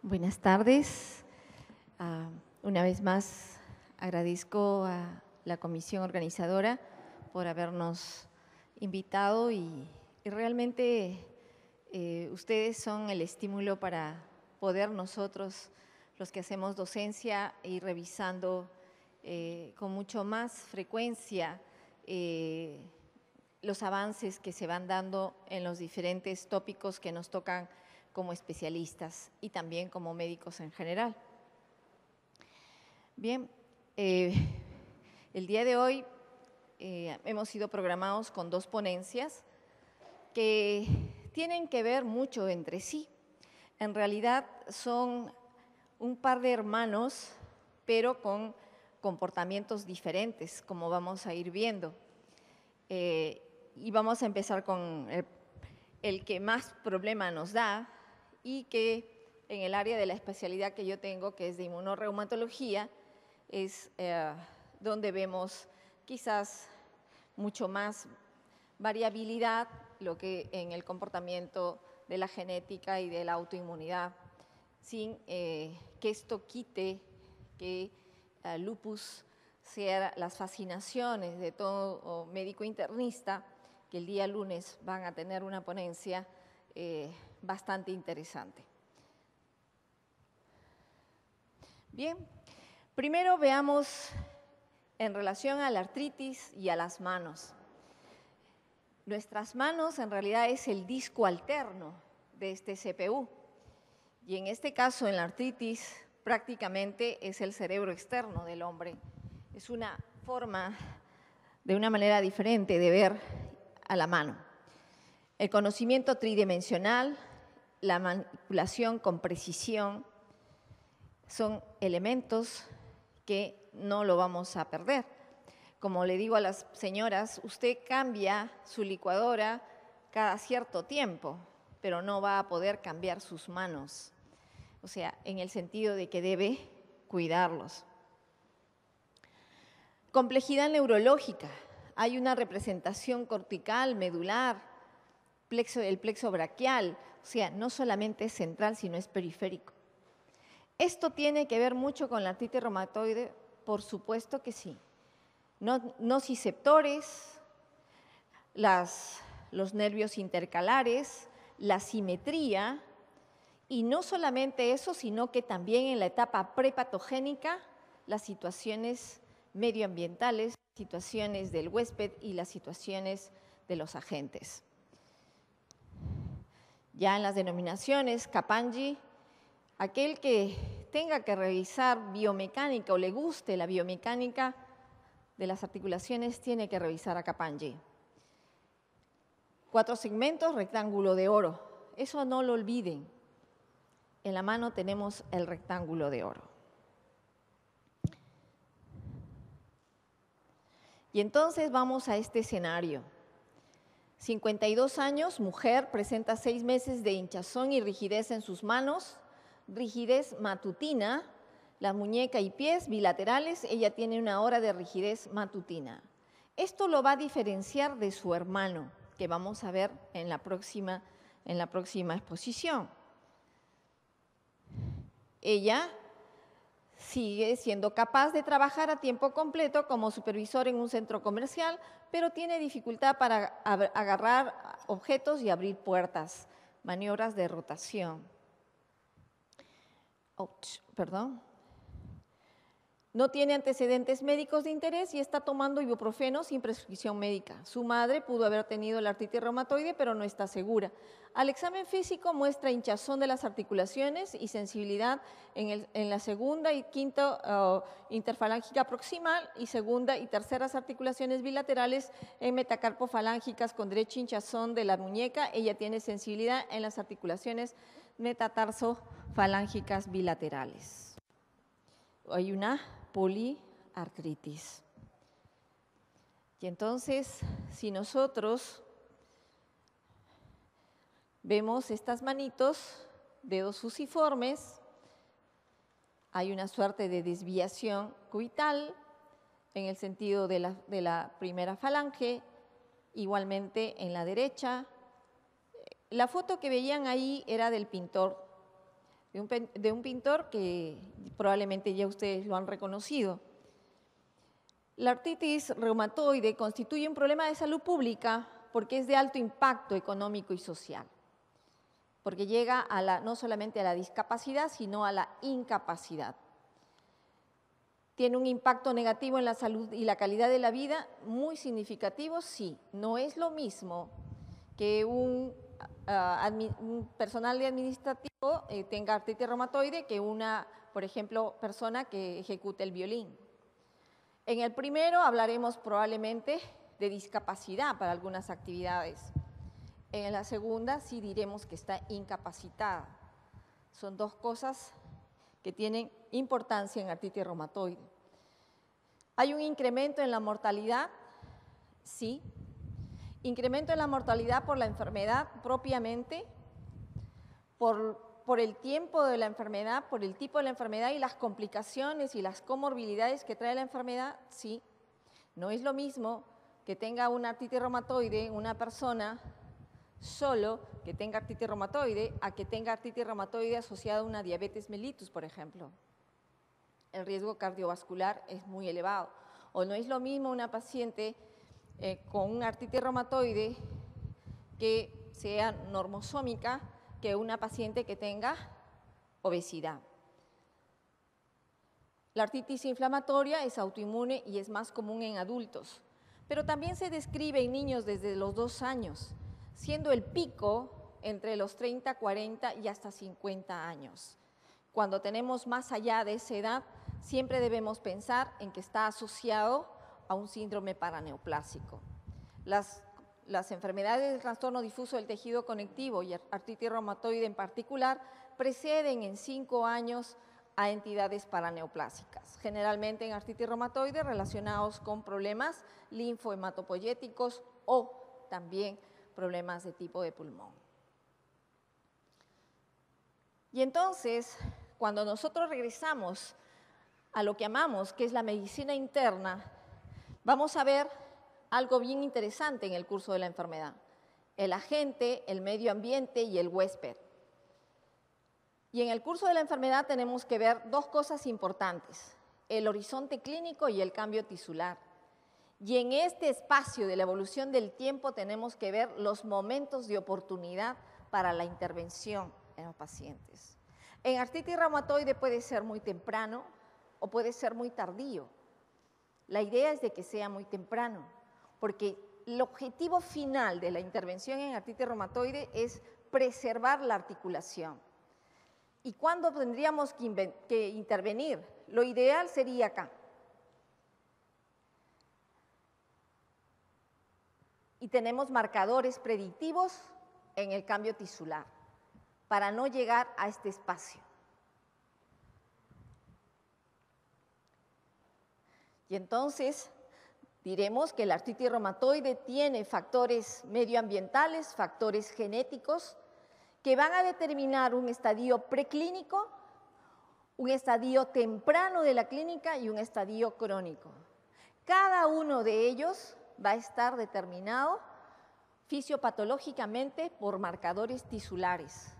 Buenas tardes. Una vez más agradezco a la comisión organizadora por habernos invitado y realmente ustedes son el estímulo para poder nosotros, los que hacemos docencia, ir revisando con mucho más frecuencia los avances que se van dando en los diferentes tópicos que nos tocan como especialistas y también como médicos en general. Bien, el día de hoy hemos sido programados con dos ponencias que tienen que ver mucho entre sí. En realidad son un par de hermanos, pero con comportamientos diferentes, como vamos a ir viendo. Y vamos a empezar con el que más problema nos da y que en el área de la especialidad que yo tengo, que es de inmunorreumatología, es donde vemos quizás mucho más variabilidad lo que en el comportamiento de la genética y de la autoinmunidad, sin que esto quite que lupus sea las fascinaciones de todo médico internista, que el día lunes van a tener una ponencia bastante interesante. Bien, primero veamos en relación a la artritis y a las manos. Nuestras manos en realidad es el disco alterno de este CPU y en este caso en la artritis prácticamente es el cerebro externo del hombre. Es una forma de una manera diferente de ver a la mano. El conocimiento tridimensional, la manipulación con precisión son elementos que no lo vamos a perder. Como le digo a las señoras, usted cambia su licuadora cada cierto tiempo, pero no va a poder cambiar sus manos. O sea, en el sentido de que debe cuidarlos. Complejidad neurológica. Hay una representación cortical, medular, el plexo braquial, o sea, no solamente es central, sino es periférico. ¿Esto tiene que ver mucho con la artritis reumatoide? Por supuesto que sí. Nociceptores, los nervios intercalares, la simetría, y no solamente eso, sino que también en la etapa prepatogénica, las situaciones medioambientales, situaciones del huésped y las situaciones de los agentes. Ya en las denominaciones, Kapandji, aquel que tenga que revisar biomecánica o le guste la biomecánica de las articulaciones, tiene que revisar a Kapandji. 4 segmentos, rectángulo de oro. Eso no lo olviden. En la mano tenemos el rectángulo de oro. Y entonces vamos a este escenario. 52 años, mujer, presenta 6 meses de hinchazón y rigidez en sus manos, rigidez matutina, la muñeca y pies bilaterales, ella tiene 1 hora de rigidez matutina. Esto lo va a diferenciar de su hermano, que vamos a ver en la próxima exposición. Ella sigue siendo capaz de trabajar a tiempo completo como supervisor en un centro comercial, pero tiene dificultad para agarrar objetos y abrir puertas, maniobras de rotación. No tiene antecedentes médicos de interés y está tomando ibuprofeno sin prescripción médica. Su madre pudo haber tenido la artritis reumatoide, pero no está segura. Al examen físico muestra hinchazón de las articulaciones y sensibilidad en la segunda y quinta interfalángica proximal y segunda y terceras articulaciones bilaterales en metacarpofalángicas con derecha hinchazón de la muñeca. Ella tiene sensibilidad en las articulaciones metatarsofalancicas bilaterales. Hay una poliartritis. Y entonces, si nosotros vemos estas manitos, dedos fusiformes, hay una suerte de desviación cubital en el sentido de la primera falange, igualmente en la derecha. La foto que veían ahí era del pintor de un pintor que probablemente ya ustedes lo han reconocido. La artritis reumatoide constituye un problema de salud pública porque es de alto impacto económico y social, porque llega no solamente a la discapacidad, sino a la incapacidad. ¿Tiene un impacto negativo en la salud y la calidad de la vida? Muy significativo, sí. No es lo mismo que un personal administrativo tenga artritis reumatoide que una, por ejemplo, persona que ejecute el violín. En el primero hablaremos probablemente de discapacidad para algunas actividades. En la segunda sí diremos que está incapacitada. Son dos cosas que tienen importancia en artritis reumatoide. ¿Hay un incremento en la mortalidad? Sí. Incremento en la mortalidad por la enfermedad propiamente, por el tiempo de la enfermedad, por el tipo de la enfermedad y las complicaciones y las comorbilidades que trae la enfermedad, sí. No es lo mismo que tenga una artritis reumatoide una persona solo que tenga artritis reumatoide a que tenga artritis reumatoide asociada a una diabetes mellitus, por ejemplo. El riesgo cardiovascular es muy elevado. O no es lo mismo una paciente con una artritis reumatoide que sea normosómica que una paciente que tenga obesidad. La artritis inflamatoria es autoinmune y es más común en adultos, pero también se describe en niños desde los 2 años, siendo el pico entre los 30, 40 y hasta 50 años. Cuando tenemos más allá de esa edad, siempre debemos pensar en que está asociado a un síndrome paraneoplásico. Las enfermedades del trastorno difuso del tejido conectivo y artritis reumatoide en particular preceden en 5 años a entidades paraneoplásicas, generalmente en artritis reumatoide relacionados con problemas linfohematopoyéticos o también problemas de tipo de pulmón. Y entonces, cuando nosotros regresamos a lo que amamos, que es la medicina interna, vamos a ver algo bien interesante en el curso de la enfermedad: el agente, el medio ambiente y el huésped. Y en el curso de la enfermedad tenemos que ver 2 cosas importantes: el horizonte clínico y el cambio tisular. Y en este espacio de la evolución del tiempo tenemos que ver los momentos de oportunidad para la intervención en los pacientes. En artritis reumatoide puede ser muy temprano o puede ser muy tardío. La idea es de que sea muy temprano, porque el objetivo final de la intervención en artritis reumatoide es preservar la articulación. ¿Y cuándo tendríamos que intervenir? Lo ideal sería acá. Y tenemos marcadores predictivos en el cambio tisular para no llegar a este espacio. Y entonces diremos que la artritis reumatoide tiene factores medioambientales, factores genéticos, que van a determinar un estadio preclínico, un estadio temprano de la clínica y un estadio crónico. Cada uno de ellos va a estar determinado fisiopatológicamente por marcadores tisulares,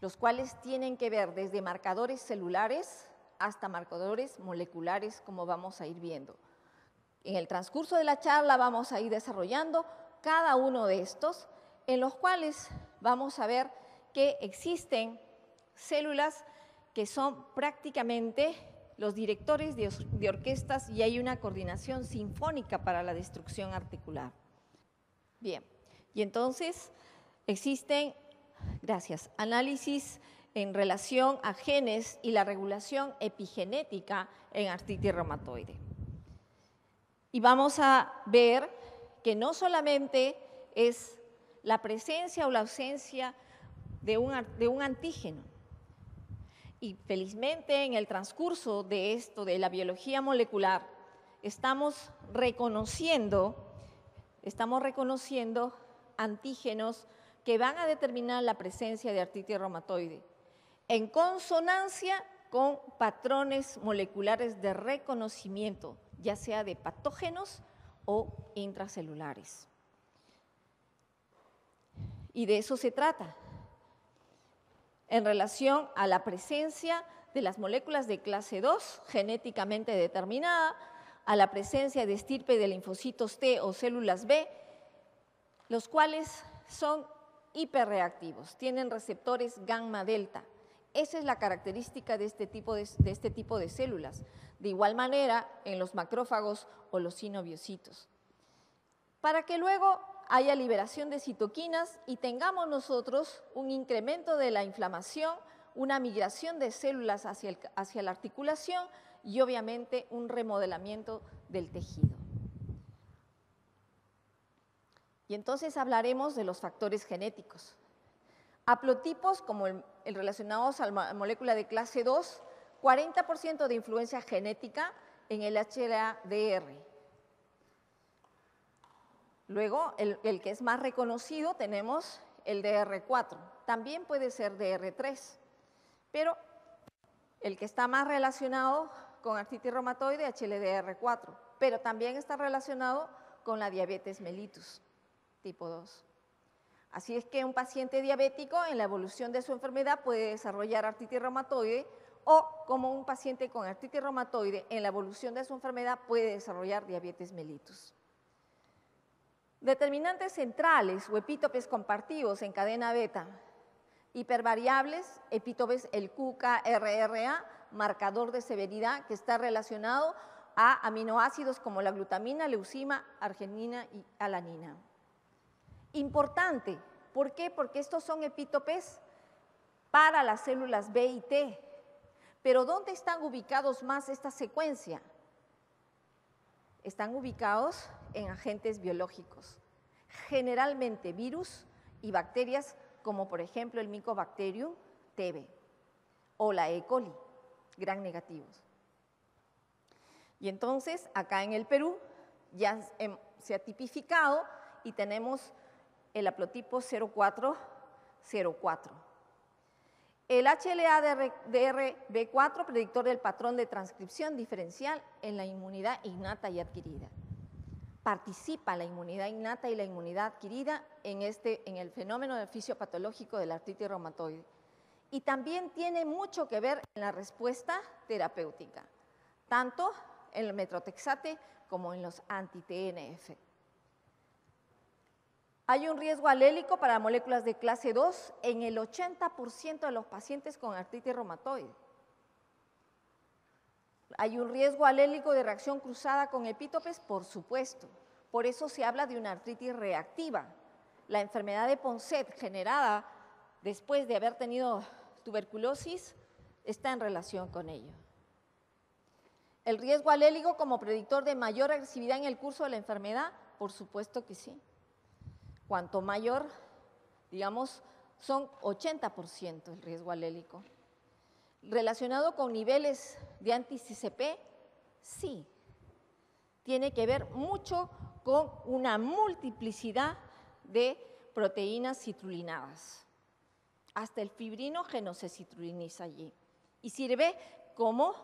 los cuales tienen que ver desde marcadores celulares hasta marcadores moleculares, como vamos a ir viendo. En el transcurso de la charla vamos a ir desarrollando cada uno de estos, en los cuales vamos a ver que existen células que son prácticamente los directores de orquestas y hay una coordinación sinfónica para la destrucción articular. Bien, y entonces existen, gracias, análisis en relación a genes y la regulación epigenética en artritis reumatoide. Y vamos a ver que no solamente es la presencia o la ausencia de un antígeno. Y felizmente en el transcurso de esto, de la biología molecular, estamos reconociendo antígenos que van a determinar la presencia de artritis reumatoide en consonancia con patrones moleculares de reconocimiento, ya sea de patógenos o intracelulares. Y de eso se trata. en relación a la presencia de las moléculas de clase 2 genéticamente determinada, a la presencia de estirpe de linfocitos T o células B, los cuales son hiperreactivos, tienen receptores gamma delta. Esa es la característica de este tipo de células. De igual manera, en los macrófagos o los sinoviocitos. Para que luego haya liberación de citoquinas y tengamos nosotros un incremento de la inflamación, una migración de células hacia la articulación y obviamente un remodelamiento del tejido. Y entonces hablaremos de los factores genéticos. Haplotipos como el relacionados a la molécula de clase 2, 40% de influencia genética en el HLA-DR. Luego, el que es más reconocido, tenemos el DR4. También puede ser DR3, pero el que está más relacionado con artritis reumatoide, HLDR4, pero también está relacionado con la diabetes mellitus tipo 2. Así es que un paciente diabético en la evolución de su enfermedad puede desarrollar artritis reumatoide o como un paciente con artritis reumatoide en la evolución de su enfermedad puede desarrollar diabetes mellitus. Determinantes centrales o epítopes compartidos en cadena beta, hipervariables, epítopes el QKRRA, marcador de severidad que está relacionado a aminoácidos como la glutamina, leucina, arginina y alanina. Importante, ¿por qué? Porque estos son epítopes para las células B y T. Pero ¿dónde están ubicados más esta secuencia? Están ubicados en agentes biológicos, generalmente virus y bacterias como por ejemplo el Mycobacterium TB o la E. coli, gran negativos. Y entonces acá en el Perú ya se ha tipificado y tenemos el haplotipo 0404. El HLA-DR4, predictor del patrón de transcripción diferencial en la inmunidad innata y adquirida. Participa la inmunidad innata y la inmunidad adquirida en el fenómeno del fisiopatológico de la artritis reumatoide. Y también tiene mucho que ver en la respuesta terapéutica, tanto en el metrotexate como en los anti-TNF. Hay un riesgo alélico para moléculas de clase 2 en el 80% de los pacientes con artritis reumatoide. ¿Hay un riesgo alélico de reacción cruzada con epítopes? Por supuesto. Por eso se habla de una artritis reactiva. La enfermedad de Ponset generada después de haber tenido tuberculosis está en relación con ello. ¿El riesgo alélico como predictor de mayor agresividad en el curso de la enfermedad? Por supuesto que sí. Cuanto mayor, digamos, son 80% el riesgo alélico. ¿Relacionado con niveles de anti-CCP? Sí. Tiene que ver mucho con una multiplicidad de proteínas citrulinadas. Hasta el fibrinógeno se citruliniza allí y sirve como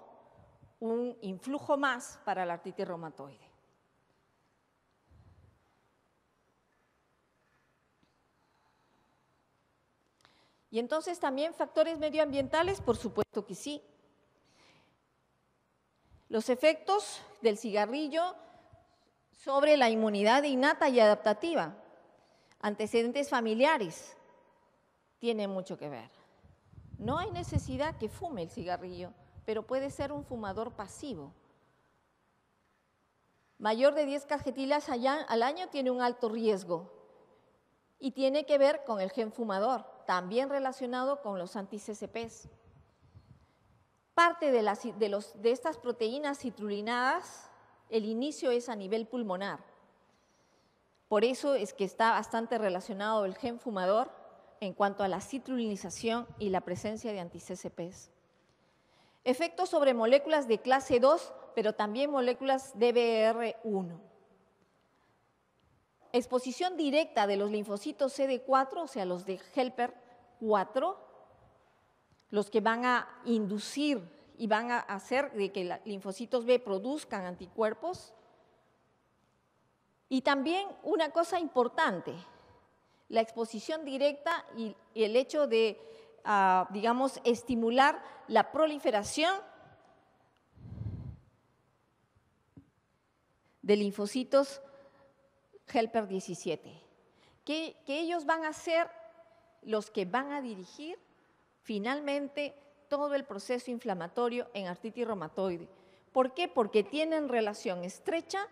un influjo más para la artritis reumatoide. Y entonces también factores medioambientales, por supuesto que sí. Los efectos del cigarrillo sobre la inmunidad innata y adaptativa, antecedentes familiares, tienen mucho que ver. No hay necesidad que fume el cigarrillo, pero puede ser un fumador pasivo. Mayor de 10 cajetillas al año tiene un alto riesgo y tiene que ver con el gen fumador, también relacionado con los anti-CCPs. Parte de estas proteínas citrulinadas, el inicio es a nivel pulmonar. Por eso es que está bastante relacionado el gen fumador en cuanto a la citrulinización y la presencia de anti-CCPs. Efectos sobre moléculas de clase 2, pero también moléculas DBR1. Exposición directa de los linfocitos CD4, o sea, los de Helper 4, los que van a inducir y van a hacer de que los linfocitos B produzcan anticuerpos. Y también una cosa importante, la exposición directa y el hecho de digamos, estimular la proliferación de linfocitos helper 17, que ellos van a ser los que van a dirigir finalmente todo el proceso inflamatorio en artritis reumatoide. ¿Por qué? Porque tienen relación estrecha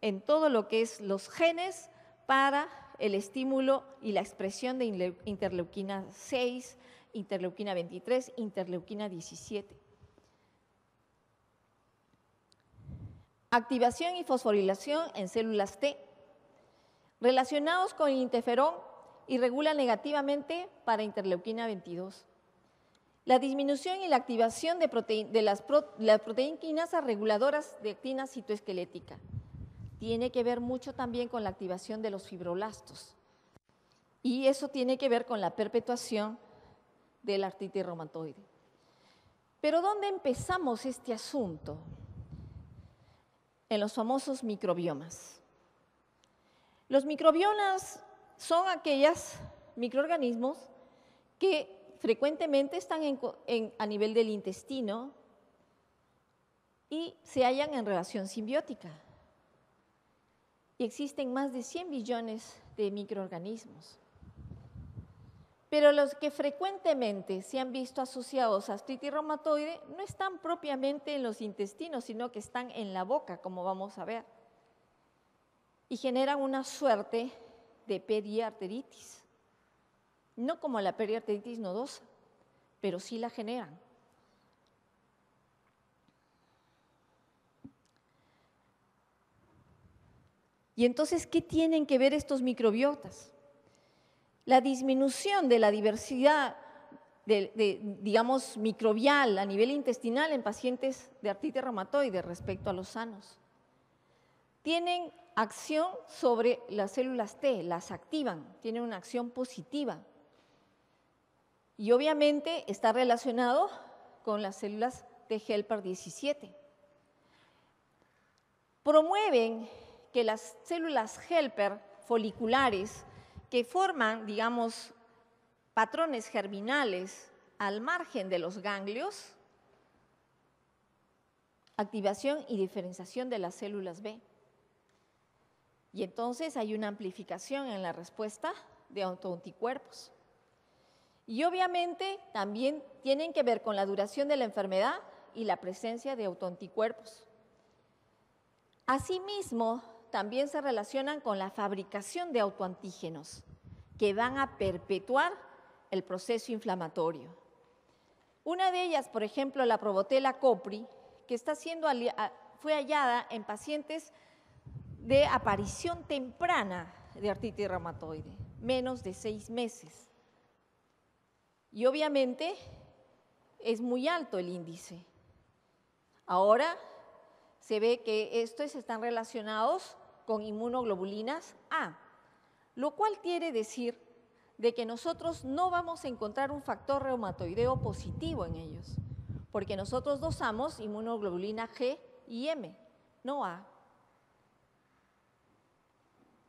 en todo lo que es los genes para el estímulo y la expresión de interleuquina 6, interleuquina 23, interleuquina 17. Activación y fosforilación en células T, relacionados con el interferón y regulan negativamente para interleuquina 22. La disminución y la activación de las proteínas quinasas reguladoras de actina citoesquelética. Tiene que ver mucho también con la activación de los fibroblastos. Y eso tiene que ver con la perpetuación de la artritis reumatoide. Pero ¿dónde empezamos este asunto? En los famosos microbiomas. Los microbiomas son aquellos microorganismos que frecuentemente están a nivel del intestino y se hallan en relación simbiótica. Y existen más de 100 billones de microorganismos. Pero los que frecuentemente se han visto asociados a artritis reumatoide no están propiamente en los intestinos, sino que están en la boca, como vamos a ver. Y generan una suerte de periarteritis. No como la periarteritis nodosa, pero sí la generan. Y entonces, ¿qué tienen que ver estos microbiotas? La disminución de la diversidad, digamos, microbial a nivel intestinal en pacientes de artritis reumatoide respecto a los sanos. Tienen acción sobre las células T, las activan, tienen una acción positiva. Y obviamente está relacionado con las células T helper 17. Promueven que las células helper foliculares que forman, digamos, patrones germinales al margen de los ganglios, activación y diferenciación de las células B. Y entonces hay una amplificación en la respuesta de autoanticuerpos. Y obviamente también tienen que ver con la duración de la enfermedad y la presencia de autoanticuerpos. Asimismo, también se relacionan con la fabricación de autoantígenos que van a perpetuar el proceso inflamatorio. Una de ellas, por ejemplo, la Prevotella copri, que fue hallada en pacientes de aparición temprana de artritis reumatoide, menos de 6 meses. Y obviamente es muy alto el índice. Ahora se ve que estos están relacionados con inmunoglobulinas A, lo cual quiere decir de que nosotros no vamos a encontrar un factor reumatoideo positivo en ellos, porque nosotros dosamos inmunoglobulina G y M, no A.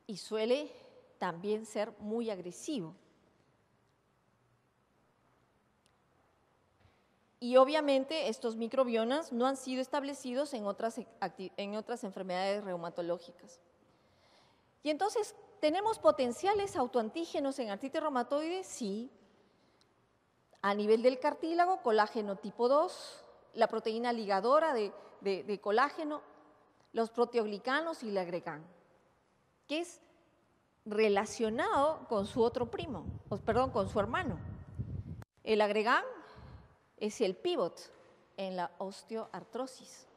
Y suele también ser muy agresivo. Y obviamente estos microbiomas no han sido establecidos en otras enfermedades reumatológicas. Y entonces, ¿tenemos potenciales autoantígenos en artritis reumatoide? Sí. A nivel del cartílago, colágeno tipo 2, la proteína ligadora de colágeno, los proteoglicanos y el agregán, que es relacionado con su otro primo, con su hermano. El agregán es el pivot en la osteoartrosis.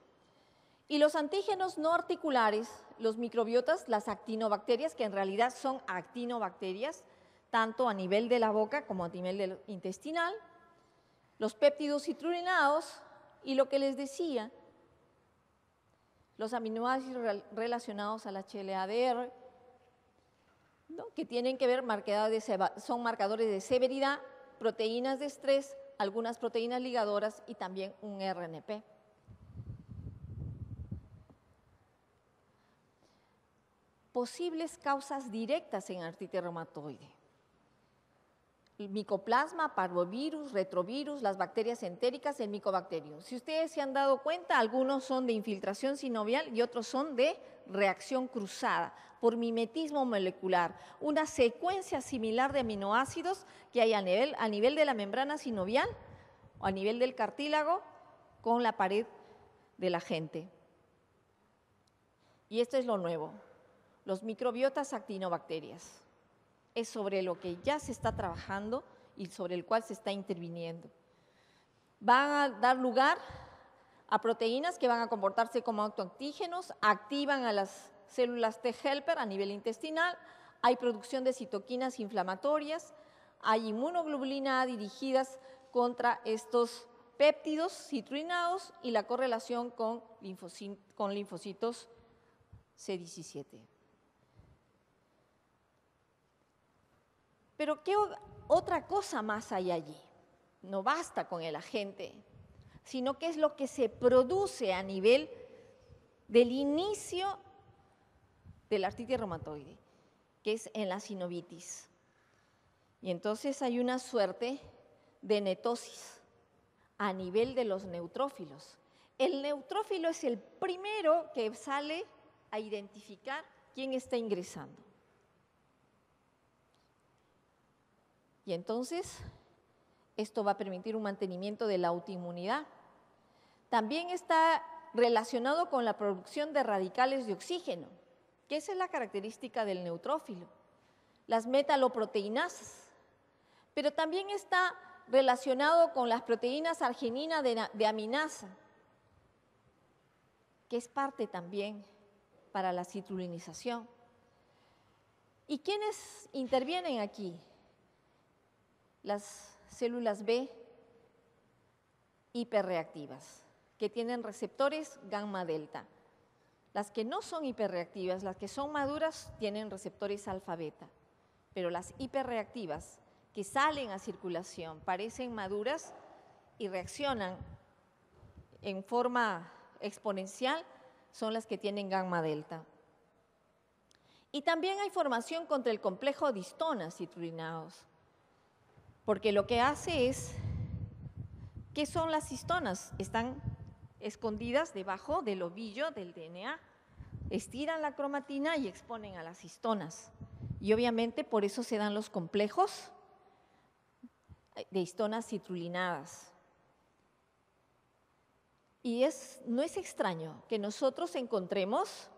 Y los antígenos no articulares, los microbiotas, las actinobacterias, que en realidad son actinobacterias, tanto a nivel de la boca como a nivel intestinal, los péptidos citrulinados y lo que les decía, los aminoácidos relacionados al HLA-DR, ¿no? Que tienen que ver, son marcadores de severidad, proteínas de estrés, algunas proteínas ligadoras y también un RNP. Posibles causas directas en artritis reumatoide. el micoplasma, parvovirus, retrovirus, las bacterias entéricas, el micobacterium. Si ustedes se han dado cuenta, algunos son de infiltración sinovial y otros son de reacción cruzada por mimetismo molecular, una secuencia similar de aminoácidos que hay a nivel de la membrana sinovial o a nivel del cartílago con la pared del agente. Y esto es lo nuevo, los microbiotas actinobacterias. Es sobre lo que ya se está trabajando y sobre el cual se está interviniendo. Van a dar lugar a proteínas que van a comportarse como autoantígenos, activan a las células T helper a nivel intestinal, hay producción de citoquinas inflamatorias, hay inmunoglobulina A dirigidas contra estos péptidos citrulinados y la correlación con linfocitos C17. Pero ¿qué otra cosa más hay allí? No basta con el agente, sino qué es lo que se produce a nivel del inicio de la artritis reumatoide, que es en la sinovitis. Y entonces hay una suerte de netosis a nivel de los neutrófilos. El neutrófilo es el primero que sale a identificar quién está ingresando. Y entonces, esto va a permitir un mantenimiento de la autoinmunidad. También está relacionado con la producción de radicales de oxígeno, que esa es la característica del neutrófilo, las metaloproteinasas. Pero también está relacionado con las proteínas arginina de aminasa, que es parte también para la citrulinización. ¿Y quiénes intervienen aquí? Las células B hiperreactivas, que tienen receptores gamma delta. Las que no son hiperreactivas, las que son maduras, tienen receptores alfa beta, pero las hiperreactivas que salen a circulación parecen maduras y reaccionan en forma exponencial son las que tienen gamma delta. Y también hay formación contra el complejo de histonas citrulinados, porque lo que hace es, ¿qué son las histonas? Están escondidas debajo del ovillo del DNA, estiran la cromatina y exponen a las histonas. Y obviamente por eso se dan los complejos de histonas citrulinadas. Y no es extraño que nosotros encontremos,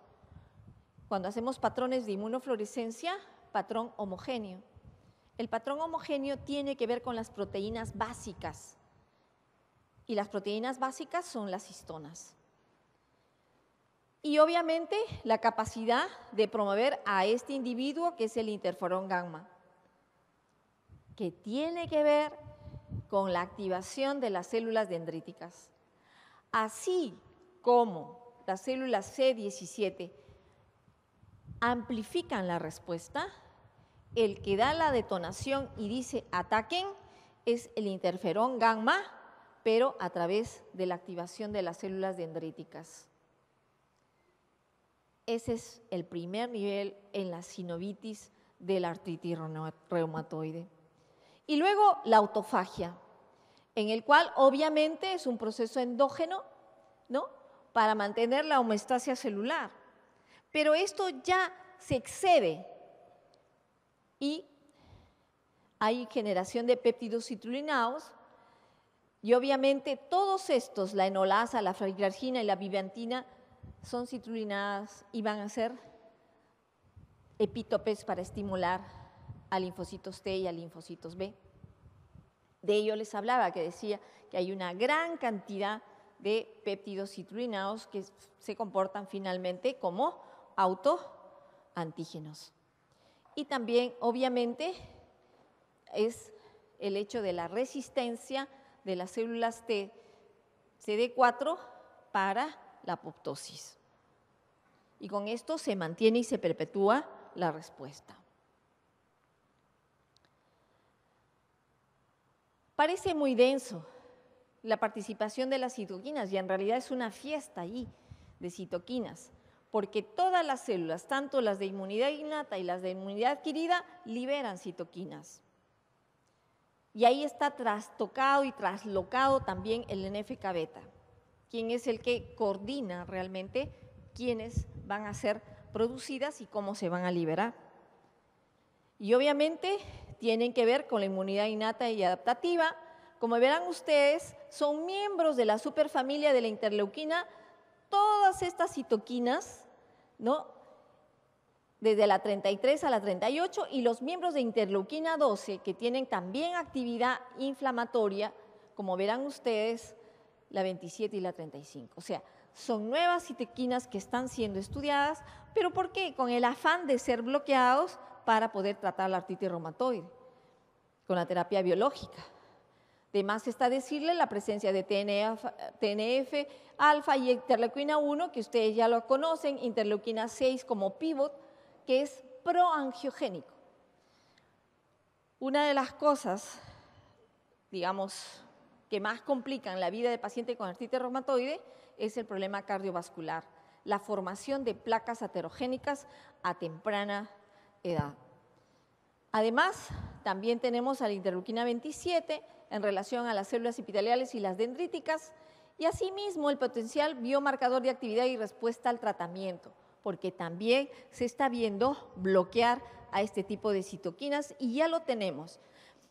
cuando hacemos patrones de inmunofluorescencia, patrón homogéneo. El patrón homogéneo tiene que ver con las proteínas básicas. Y las proteínas básicas son las histonas. Y obviamente la capacidad de promover a este individuo que es el interferón gamma, que tiene que ver con la activación de las células dendríticas. Así como las células C17 amplifican la respuesta, el que da la detonación y dice ataquen es el interferón gamma, pero a través de la activación de las células dendríticas. Ese es el primer nivel en la sinovitis de la artritis reumatoide. Y luego la autofagia, en el cual obviamente es un proceso endógeno, ¿no?, para mantener la homeostasia celular. Pero esto ya se excede y hay generación de péptidos citrulinados y obviamente todos estos, la enolasa, la fludargina y la vimentina, son citrulinadas y van a ser epítopes para estimular a linfocitos T y a linfocitos B. De ello les hablaba, que decía que hay una gran cantidad de péptidos citrulinados que se comportan finalmente como autoantígenos. Y también, obviamente, es el hecho de la resistencia de las células T CD4 para la apoptosis. Y con esto se mantiene y se perpetúa la respuesta. Parece muy denso la participación de las citoquinas y en realidad es una fiesta allí de citoquinas, porque todas las células, tanto las de inmunidad innata y las de inmunidad adquirida, liberan citoquinas. Y ahí está trastocado y traslocado también el NFK-beta, quien es el que coordina realmente quiénes van a ser producidas y cómo se van a liberar. Y obviamente tienen que ver con la inmunidad innata y adaptativa. Como verán ustedes, son miembros de la superfamilia de la interleuquina, todas estas citoquinas, ¿no? Desde la 33 a la 38, y los miembros de interleuquina 12, que tienen también actividad inflamatoria, como verán ustedes, la 27 y la 35. O sea, son nuevas citoquinas que están siendo estudiadas, pero ¿por qué? Con el afán de ser bloqueados para poder tratar la artritis reumatoide, con la terapia biológica. De más está decirle la presencia de TNF-alfa y interleuquina 1, que ustedes ya lo conocen, interleuquina 6 como pivot, que es proangiogénico. Una de las cosas, digamos, que más complican la vida del paciente con artritis reumatoide es el problema cardiovascular, la formación de placas aterogénicas a temprana edad. Además, también tenemos a la interleuquina 27 en relación a las células epiteliales y las dendríticas, y asimismo el potencial biomarcador de actividad y respuesta al tratamiento, porque también se está viendo bloquear a este tipo de citoquinas y ya lo tenemos.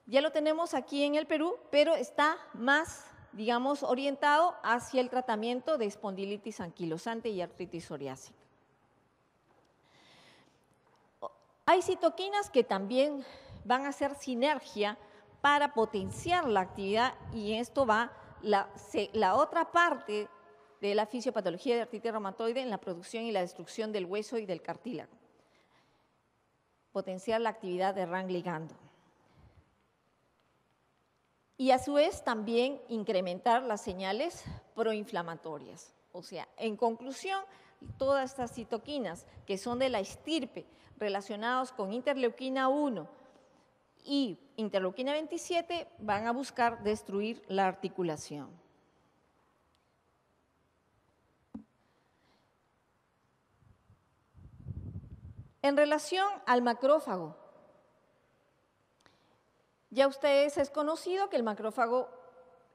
Ya lo tenemos aquí en el Perú, pero está más, digamos, orientado hacia el tratamiento de espondilitis anquilosante y artritis psoriásica. Hay citoquinas que también van a hacer sinergia para potenciar la actividad, y esto va la otra parte de la fisiopatología de artritis reumatoide en la producción y la destrucción del hueso y del cartílago. Potenciar la actividad de RAN ligando. Y a su vez también incrementar las señales proinflamatorias. O sea, en conclusión, todas estas citoquinas que son de la estirpe relacionados con interleuquina 1 y interleuquina 27 van a buscar destruir la articulación. En relación al macrófago, ya ustedes es conocido que el macrófago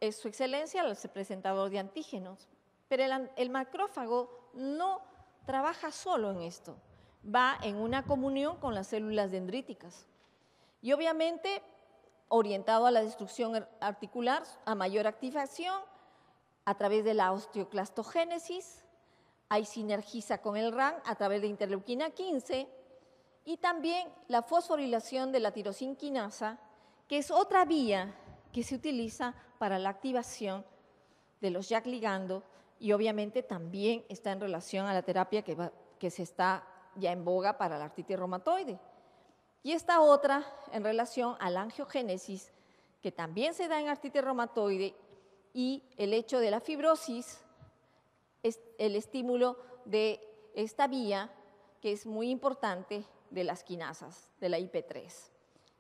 es su excelencia, el presentador de antígenos, pero el macrófago no trabaja solo en esto, va en una comunión con las células dendríticas y obviamente orientado a la destrucción articular, a mayor activación a través de la osteoclastogénesis. Ahí sinergiza con el RAN a través de interleuquina 15 y también la fosforilación de la tirosinquinasa, que es otra vía que se utiliza para la activación de los JAK ligando y obviamente también está en relación a la terapia que se está ya en boga para la artritis reumatoide. Y esta otra en relación a la angiogénesis, que también se da en artritis reumatoide, y el hecho de la fibrosis, es el estímulo de esta vía, que es muy importante, de las quinasas, de la IP3,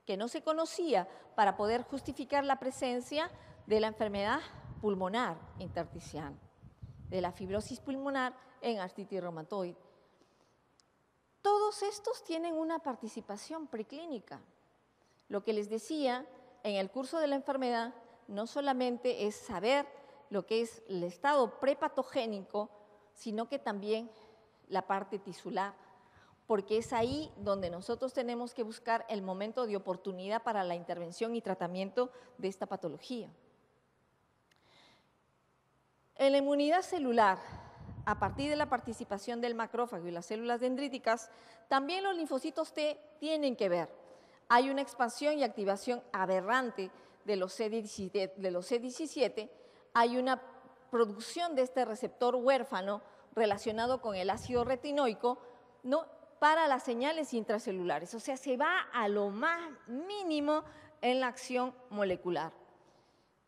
que no se conocía para poder justificar la presencia de la enfermedad pulmonar intersticial, de la fibrosis pulmonar en artritis reumatoide. Todos estos tienen una participación preclínica. Lo que les decía, en el curso de la enfermedad, no solamente es saber lo que es el estado prepatogénico, sino que también la parte tisular, porque es ahí donde nosotros tenemos que buscar el momento de oportunidad para la intervención y tratamiento de esta patología. En la inmunidad celular, a partir de la participación del macrófago y las células dendríticas, también los linfocitos T tienen que ver. Hay una expansión y activación aberrante de los C17, hay una producción de este receptor huérfano relacionado con el ácido retinoico, ¿no?, para las señales intracelulares. O sea, se va a lo más mínimo en la acción molecular.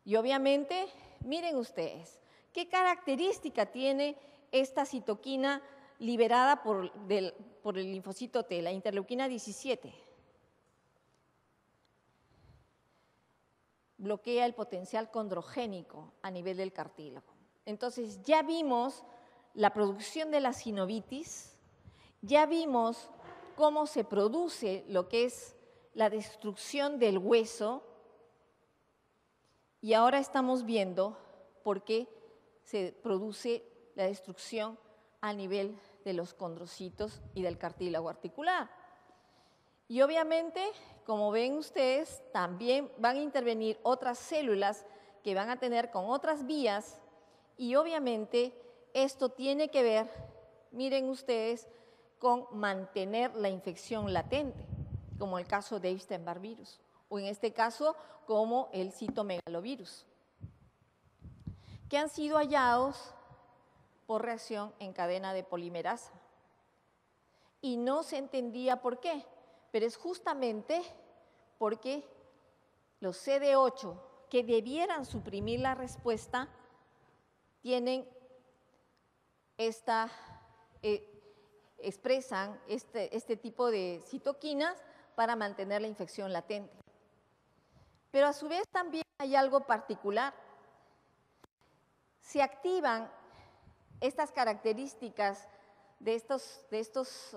Y obviamente, miren ustedes, ¿qué característica tiene esta citoquina liberada por el linfocito T, la interleuquina 17? Bloquea el potencial condrogénico a nivel del cartílago. Entonces, ya vimos la producción de la sinovitis, ya vimos cómo se produce lo que es la destrucción del hueso, Y ahora estamos viendo por qué se produce la destrucción a nivel de los condrocitos y del cartílago articular. Y obviamente, como ven ustedes, también van a intervenir otras células que van a tener con otras vías y obviamente esto tiene que ver, miren ustedes, con mantener la infección latente, como el caso de Epstein-Barr virus, o en este caso como el citomegalovirus, que han sido hallados por reacción en cadena de polimerasa. Y no se entendía por qué, pero es justamente porque los CD8 que debieran suprimir la respuesta tienen expresan este tipo de citoquinas para mantener la infección latente. Pero a su vez también hay algo particular. Se activan estas características de estos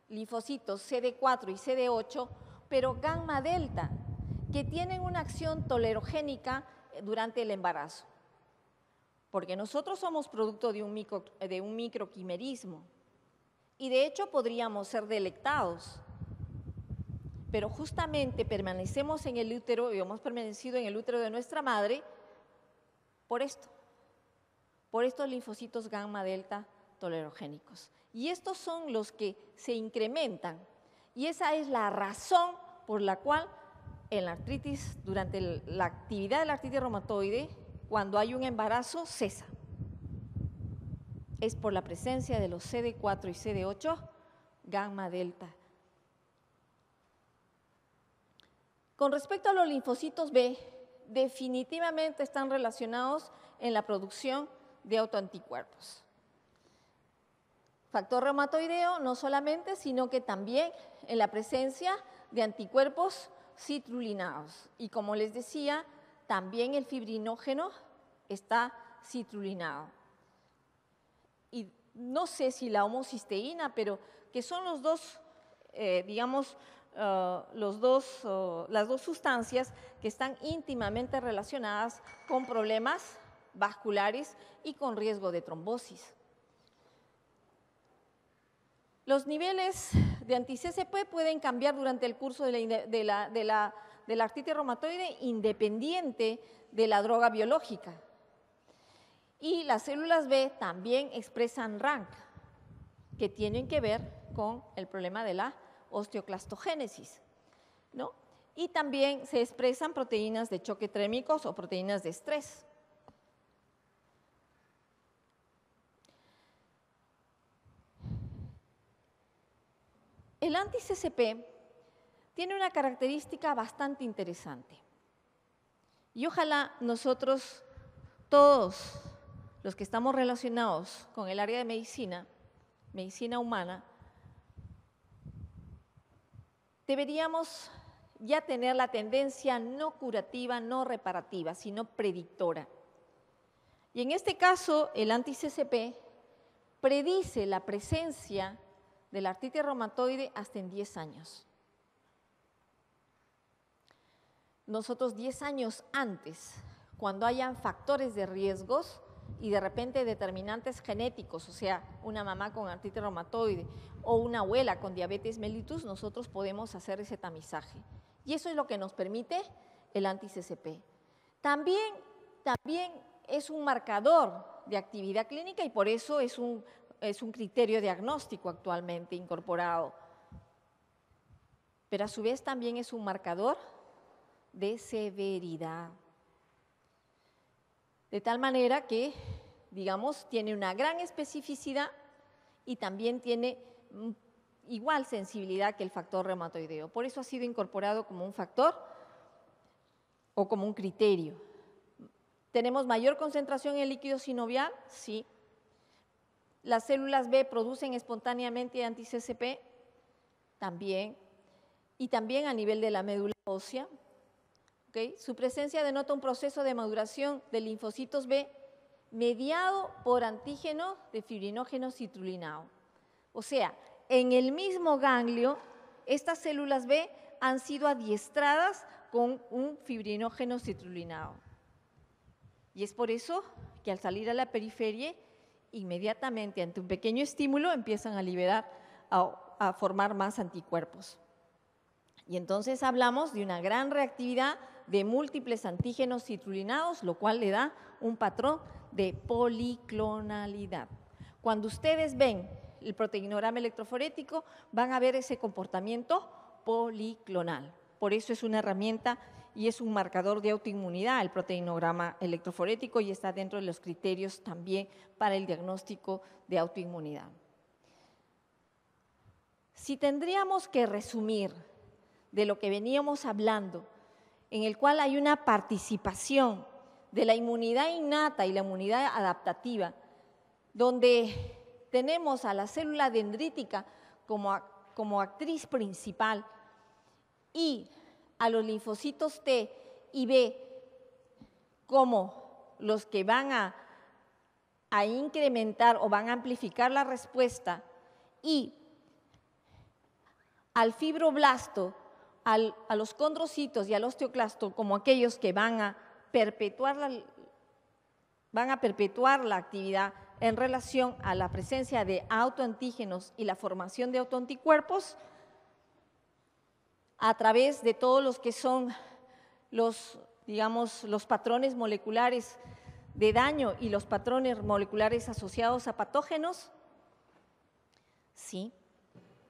linfocitos CD4 y CD8, pero gamma delta, que tienen una acción tolerogénica durante el embarazo. Porque nosotros somos producto de un microquimerismo y de hecho podríamos ser delectados, pero justamente permanecemos en el útero y hemos permanecido en el útero de nuestra madre por estos linfocitos gamma delta tolerogénicos. Y estos son los que se incrementan y esa es la razón por la cual en la artritis, durante la actividad de la artritis reumatoide, cuando hay un embarazo, cesa. Es por la presencia de los CD4 y CD8 gamma delta. Con respecto a los linfocitos B, definitivamente están relacionados en la producción de autoanticuerpos. Factor reumatoideo no solamente, sino que también en la presencia de anticuerpos citrulinados. Y como les decía, también el fibrinógeno está citrulinado. Y no sé si la homocisteína, pero que son los dos, las dos sustancias que están íntimamente relacionadas con problemas vasculares y con riesgo de trombosis. Los niveles de anti-CCP pueden cambiar durante el curso de la artritis reumatoide independiente de la droga biológica. Y las células B también expresan RANK, que tienen que ver con el problema de la osteoclastogénesis, ¿no? Y también se expresan proteínas de choque térmicos o proteínas de estrés. El anti-CCP tiene una característica bastante interesante. Y ojalá nosotros, todos los que estamos relacionados con el área de medicina humana, deberíamos ya tener la tendencia no curativa, no reparativa, sino predictora. Y en este caso, el anti-CCP predice la presencia de la artritis reumatoide hasta en 10 años. Nosotros 10 años antes, cuando hayan factores de riesgos y de repente determinantes genéticos, o sea, una mamá con artritis reumatoide o una abuela con diabetes mellitus, nosotros podemos hacer ese tamizaje. Y eso es lo que nos permite el anti-CCP. También es un marcador de actividad clínica y por eso es un criterio diagnóstico actualmente incorporado. Pero a su vez también es un marcador de severidad. De tal manera que, digamos, tiene una gran especificidad y también tiene igual sensibilidad que el factor reumatoideo. Por eso ha sido incorporado como un factor o como un criterio. ¿Tenemos mayor concentración en el líquido sinovial? Sí. ¿Las células B producen espontáneamente anti-CCP? También. Y también a nivel de la médula ósea. ¿Okay? Su presencia denota un proceso de maduración de linfocitos B mediado por antígeno de fibrinógeno citrulinado. O sea, en el mismo ganglio, estas células B han sido adiestradas con un fibrinógeno citrulinado. Y es por eso que al salir a la periferia, inmediatamente ante un pequeño estímulo empiezan a liberar, a formar más anticuerpos. Y entonces hablamos de una gran reactividad de múltiples antígenos citrulinados, lo cual le da un patrón de policlonalidad. Cuando ustedes ven el proteinograma electroforético, van a ver ese comportamiento policlonal. Por eso es una herramienta y es un marcador de autoinmunidad el proteinograma electroforético y está dentro de los criterios también para el diagnóstico de autoinmunidad. Si tendríamos que resumir de lo que veníamos hablando, en el cual hay una participación de la inmunidad innata y la inmunidad adaptativa, donde tenemos a la célula dendrítica como actriz principal y a los linfocitos T y B como los que van a incrementar o van a amplificar la respuesta, y al fibroblasto, a los condrocitos y al osteoclasto como aquellos que van a perpetuar la actividad en relación a la presencia de autoantígenos y la formación de autoanticuerpos a través de todos los que son los patrones moleculares de daño y los patrones moleculares asociados a patógenos. Sí.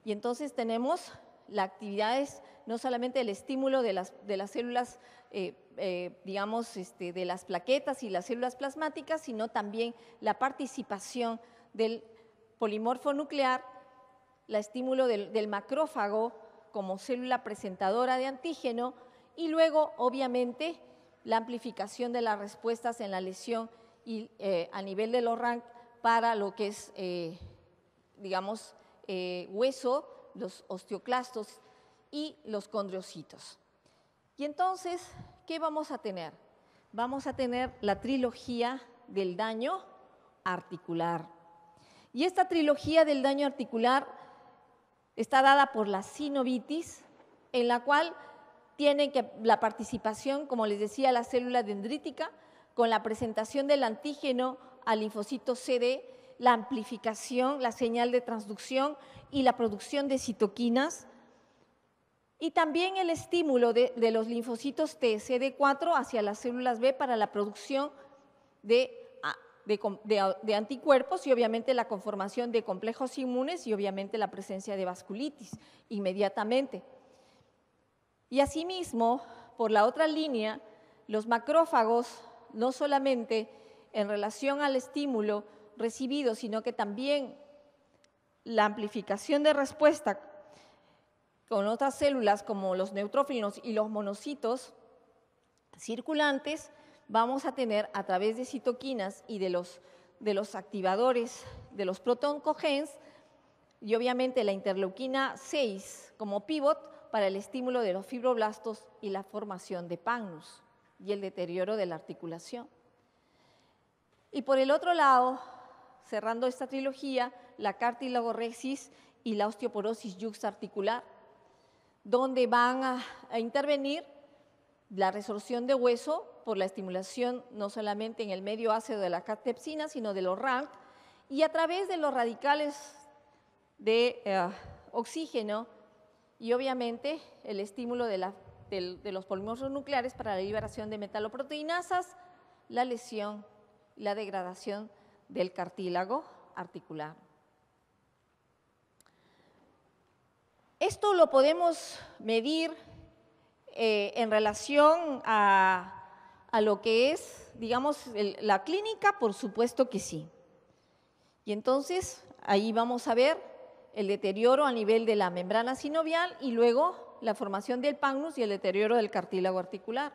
Y entonces tenemos las actividades, no solamente el estímulo de las células, de las plaquetas y las células plasmáticas, sino también la participación del polimorfo nuclear, el estímulo del macrófago como célula presentadora de antígeno y luego, obviamente, la amplificación de las respuestas en la lesión y a nivel de los RANK para lo que es, hueso, los osteoclastos y los condrocitos. Y entonces, ¿qué vamos a tener? Vamos a tener la trilogía del daño articular. Y esta trilogía del daño articular está dada por la sinovitis, en la cual tiene la participación, como les decía, la célula dendrítica, con la presentación del antígeno al linfocito CD, la amplificación, la señal de transducción y la producción de citoquinas, y también el estímulo de los linfocitos T, CD4 hacia las células B para la producción de anticuerpos y obviamente la conformación de complejos inmunes y obviamente la presencia de vasculitis inmediatamente. Y asimismo, por la otra línea, los macrófagos, no solamente en relación al estímulo recibido, sino que también la amplificación de respuesta con otras células como los neutrófilos y los monocitos circulantes, vamos a tener a través de citoquinas y de los activadores de los protoncogens y obviamente la interleuquina 6 como pivot para el estímulo de los fibroblastos y la formación de pagnus y el deterioro de la articulación. Y por el otro lado, cerrando esta trilogía, la cartilagorrexis y la osteoporosis yuxtaarticular, donde van a intervenir la resorción de hueso por la estimulación no solamente en el medio ácido de la catepsina, sino de los RANK, y a través de los radicales de oxígeno y obviamente el estímulo de los polimorfos nucleares para la liberación de metaloproteinasas, la lesión, la degradación del cartílago articular. Esto lo podemos medir en relación a lo que es, la clínica, por supuesto que sí. Y entonces, ahí vamos a ver el deterioro a nivel de la membrana sinovial y luego la formación del pagnus y el deterioro del cartílago articular.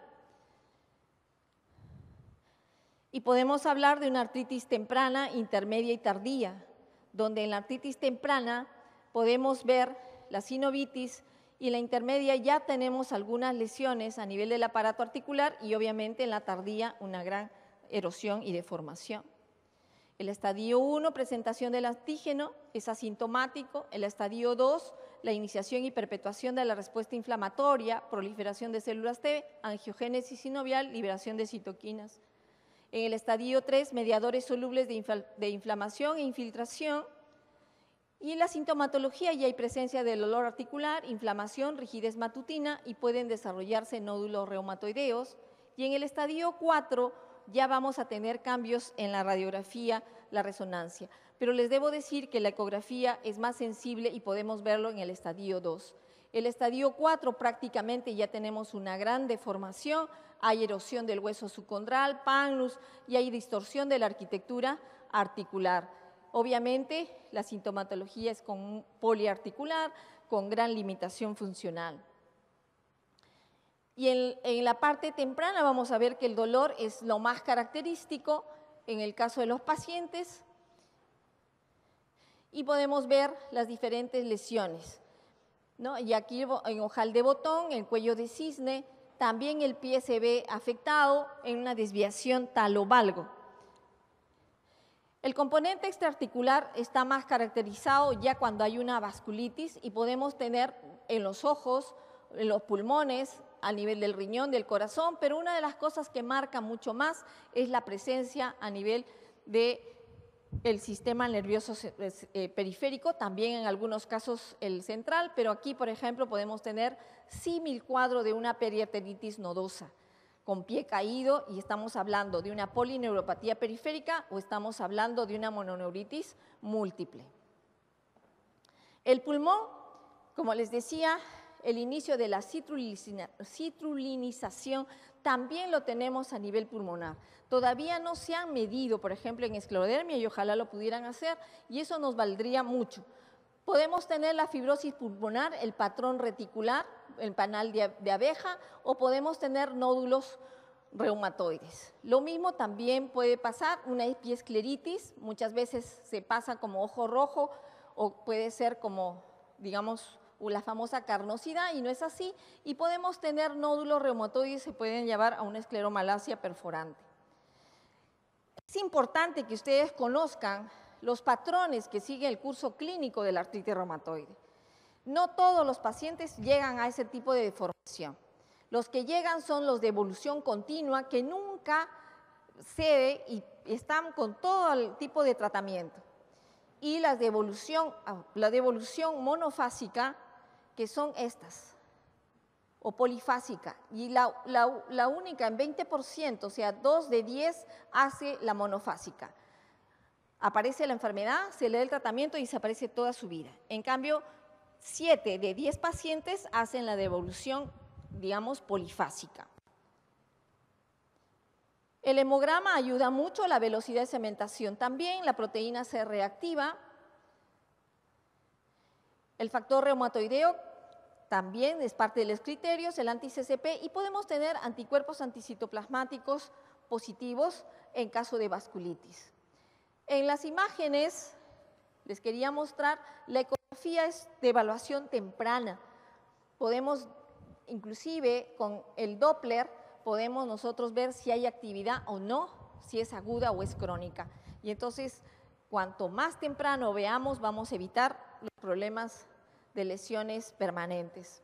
Y podemos hablar de una artritis temprana, intermedia y tardía, donde en la artritis temprana podemos ver la sinovitis y en la intermedia ya tenemos algunas lesiones a nivel del aparato articular y obviamente en la tardía una gran erosión y deformación. El estadio 1, presentación del antígeno, es asintomático. El estadio 2, la iniciación y perpetuación de la respuesta inflamatoria, proliferación de células T, angiogénesis sinovial, liberación de citoquinas. En el estadio 3, mediadores solubles de inflamación e infiltración. Y en la sintomatología ya hay presencia del dolor articular, inflamación, rigidez matutina y pueden desarrollarse nódulos reumatoideos. Y en el estadio 4 ya vamos a tener cambios en la radiografía, la resonancia. Pero les debo decir que la ecografía es más sensible y podemos verlo en el estadio 2. El estadio 4 prácticamente ya tenemos una gran deformación, hay erosión del hueso subcondral, panlus y hay distorsión de la arquitectura articular. Obviamente, la sintomatología es con poliarticular, con gran limitación funcional. Y en la parte temprana vamos a ver que el dolor es lo más característico en el caso de los pacientes y podemos ver las diferentes lesiones, ¿no? Y aquí en ojal de botón, el cuello de cisne, también el pie se ve afectado en una desviación talovalgo. El componente extraarticular está más caracterizado ya cuando hay una vasculitis y podemos tener en los ojos, en los pulmones, a nivel del riñón, del corazón, pero una de las cosas que marca mucho más es la presencia a nivel del sistema nervioso periférico, también en algunos casos el central, pero aquí, por ejemplo, podemos tener símil cuadro de una periarteritis nodosa, con pie caído, y estamos hablando de una polineuropatía periférica o estamos hablando de una mononeuritis múltiple. El pulmón, como les decía, el inicio de la citrulinización también lo tenemos a nivel pulmonar. Todavía no se han medido, por ejemplo, en esclerodermia y ojalá lo pudieran hacer y eso nos valdría mucho. Podemos tener la fibrosis pulmonar, el patrón reticular, el panal de abeja o podemos tener nódulos reumatoides. Lo mismo también puede pasar una epiescleritis, muchas veces se pasa como ojo rojo o puede ser como, digamos, la famosa carnosidad y no es así, y podemos tener nódulos reumatoides que se pueden llevar a una escleromalacia perforante. Es importante que ustedes conozcan los patrones que sigue el curso clínico de la artritis reumatoide. No todos los pacientes llegan a ese tipo de deformación. Los que llegan son los de evolución continua que nunca cede y están con todo el tipo de tratamiento. Y las de evolución, la de evolución monofásica, que son estas, o polifásica, y la única en 20%, o sea, 2 de 10 hace la monofásica. Aparece la enfermedad, se le da el tratamiento y desaparece toda su vida. En cambio, 7 de 10 pacientes hacen la devolución, digamos, polifásica. El hemograma ayuda mucho, la velocidad de cementación también, la proteína C reactiva. El factor reumatoideo también es parte de los criterios, el anti-CCP, y podemos tener anticuerpos anticitoplasmáticos positivos en caso de vasculitis. En las imágenes les quería mostrar, la ecografía es de evaluación temprana. Podemos, inclusive con el Doppler, podemos nosotros ver si hay actividad o no, si es aguda o es crónica. Y entonces, cuanto más temprano veamos, vamos a evitar los problemas de lesiones permanentes.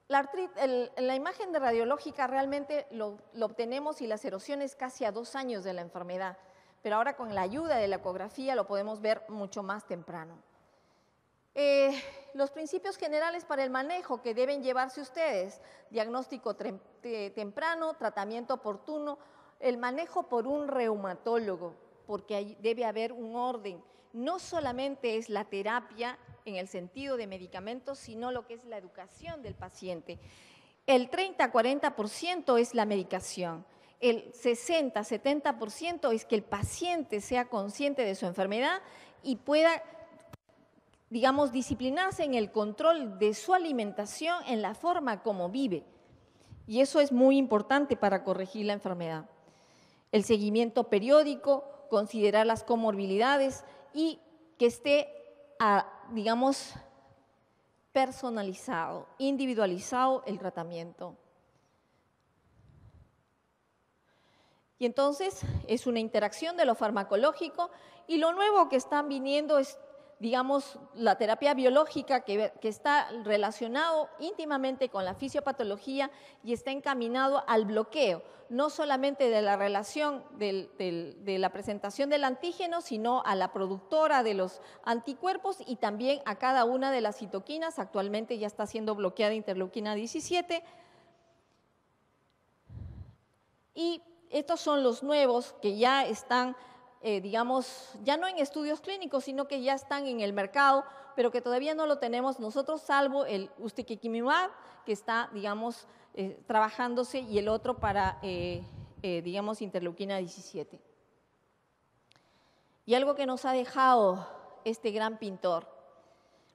La imagen de radiológica realmente lo obtenemos y las erosiones casi a 2 años de la enfermedad, pero ahora con la ayuda de la ecografía lo podemos ver mucho más temprano. Los principios generales para el manejo que deben llevarse ustedes: diagnóstico temprano, tratamiento oportuno, el manejo por un reumatólogo, porque debe haber un orden. No solamente es la terapia en el sentido de medicamentos, sino lo que es la educación del paciente. El 30-40% es la medicación, el 60-70% es que el paciente sea consciente de su enfermedad y pueda, digamos, disciplinarse en el control de su alimentación, en la forma como vive. Y eso es muy importante para corregir la enfermedad. El seguimiento periódico, considerar las comorbilidades y que esté, digamos, personalizado, individualizado el tratamiento. Y entonces es una interacción de lo farmacológico y lo nuevo que están viniendo es digamos, la terapia biológica que está relacionado íntimamente con la fisiopatología y está encaminado al bloqueo, no solamente de la relación de la presentación del antígeno, sino a la productora de los anticuerpos y también a cada una de las citoquinas. Actualmente ya está siendo bloqueada interleuquina 17. Y estos son los nuevos que ya están, digamos, ya no en estudios clínicos, sino que ya están en el mercado, pero que todavía no lo tenemos nosotros, salvo el ustekinumab, que está, digamos, trabajándose, y el otro para, digamos, interleuquina 17. Y algo que nos ha dejado este gran pintor: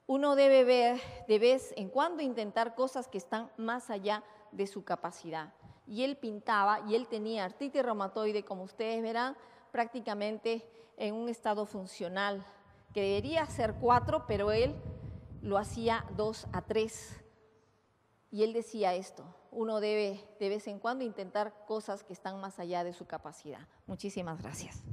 uno debe ver de vez en cuando, intentar cosas que están más allá de su capacidad. Y él pintaba, y él tenía artritis reumatoide, como ustedes verán, prácticamente en un estado funcional, que debería ser 4, pero él lo hacía 2 a 3. Y él decía esto: uno debe de vez en cuando intentar cosas que están más allá de su capacidad. Muchísimas gracias.